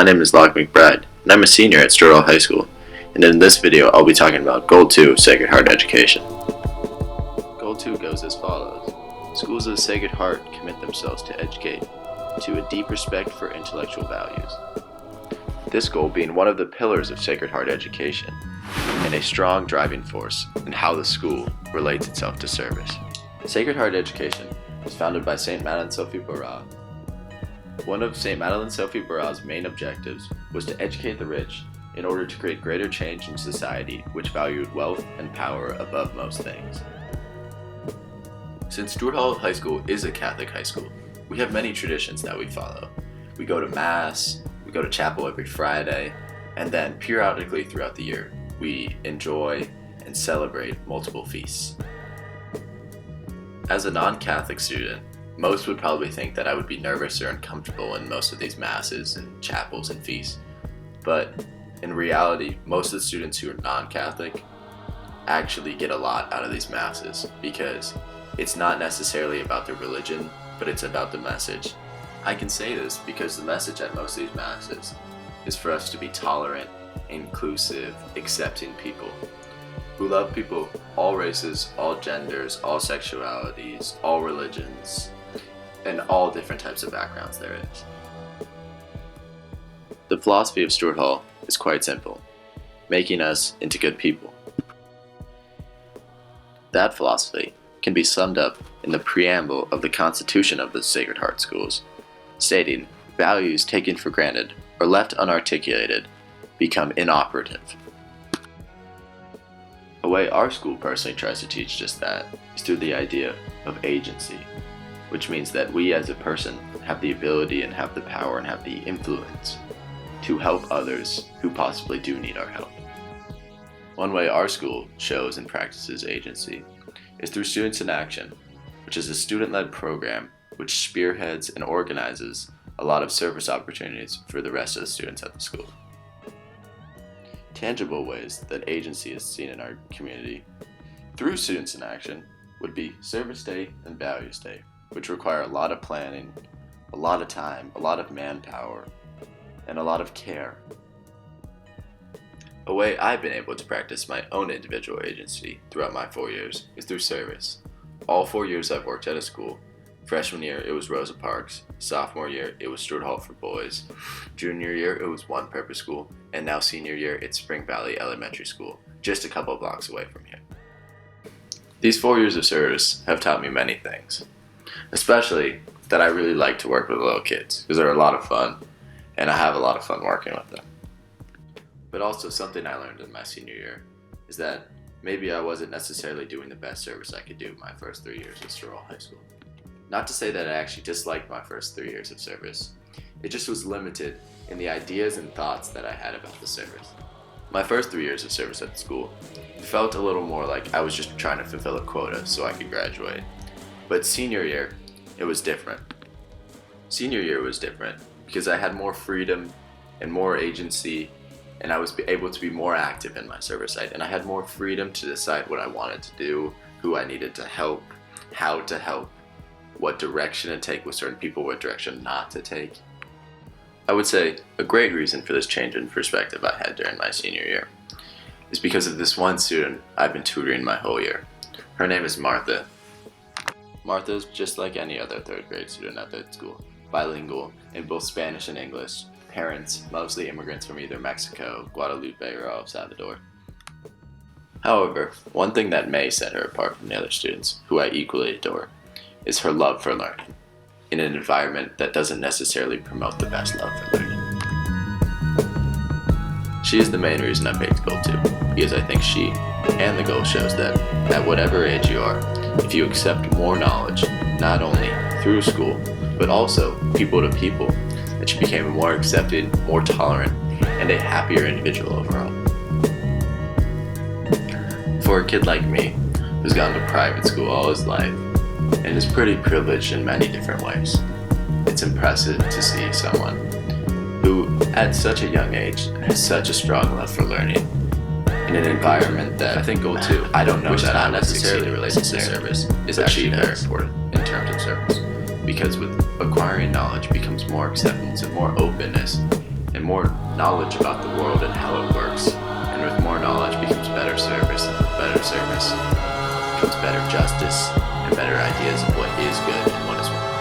my name is Lachlan Mc, and I'm a senior at Stuart High School, and in this video I'll be talking about Goal 2 Sacred Heart Education. Goal 2 goes as follows. Schools of the Sacred Heart commit themselves to educate to a deep respect for intellectual values. This goal being one of the pillars of Sacred Heart education, and a strong driving force in how the school relates itself to service. Sacred Heart education was founded by St. Madeleine Sophie Barras. One of St. Madeleine Sophie Barras' main objectives was to educate the rich in order to create greater change in society which valued wealth and power above most things. Since Stuart High School is a Catholic high school, we have many traditions that we follow. We go to Mass, we go to chapel every Friday, and then periodically throughout the year, we enjoy and celebrate multiple feasts. As a non-Catholic student, most would probably think that I would be nervous or uncomfortable in most of these masses and chapels and feasts. But in reality, most of the students who are non-Catholic actually get a lot out of these masses because it's not necessarily about their religion, but it's about the message. I can say this because the message at most of these masses is for us to be tolerant, inclusive, accepting people who love people, all races, all genders, all sexualities, all religions, and all different types of backgrounds there is. The philosophy of Stuart Hall is quite simple, making us into good people. That philosophy can be summed up in the preamble of the Constitution of the Sacred Heart Schools, stating, values taken for granted or left unarticulated become inoperative. A way our school personally tries to teach just that is through the idea of agency, which means that we as a person have the ability and have the power and have the influence to help others who possibly do need our help. One way our school shows and practices agency is through Students in Action, which is a student-led program which spearheads and organizes a lot of service opportunities for the rest of the students at the school. Tangible ways that agency is seen in our community through Students in Action would be Service Day and Values Day, which require a lot of planning, a lot of time, a lot of manpower, and a lot of care. A way I've been able to practice my own individual agency throughout my 4 years is through service. All 4 years I've worked at a school. Freshman year, it was Rosa Parks. Sophomore year, it was Stuart Hall for boys. Junior year, it was One Purpose School. And now senior year, it's Spring Valley Elementary School, just a couple blocks away from here. These 4 years of service have taught me many things, especially that I really like to work with little kids because they're a lot of fun, and I have a lot of fun working with them. But also something I learned in my senior year is that maybe I wasn't necessarily doing the best service I could do my first 3 years at Stuart High School. Not to say that I actually disliked my first 3 years of service. It just was limited in the ideas and thoughts that I had about the service. My first 3 years of service at the school felt a little more like I was just trying to fulfill a quota so I could graduate. But senior year, it was different. Senior year was different because I had more freedom and more agency, and I was able to be more active in my service site, and I had more freedom to decide what I wanted to do, who I needed to help, how to help, what direction to take with certain people, what direction not to take. I would say a great reason for this change in perspective I had during my senior year is because of this one student I've been tutoring my whole year. Her name is Martha. Martha's just like any other third grade student at that school, bilingual in both Spanish and English, parents mostly immigrants from either Mexico, Guadalupe, or El Salvador. However, one thing that may set her apart from the other students, who I equally adore, is her love for learning, in an environment that doesn't necessarily promote the best love for learning. She is the main reason I picked Goal 2, because I think she and the goal shows that at whatever age you are, if you accept more knowledge, not only through school, but also people to people, that you became a more accepting, more tolerant, and a happier individual overall. For a kid like me, who's gone to private school all his life, and is pretty privileged in many different ways, it's impressive to see someone who, at such a young age, has such a strong love for learning in an environment that I think Goal 2, I don't know, which that not necessarily related to service, is actually very important in terms of service. Because with acquiring knowledge becomes more acceptance and more openness and more knowledge about the world and how it works. And with more knowledge becomes better service, and with better service becomes better justice and better ideas of what is good and what is wrong.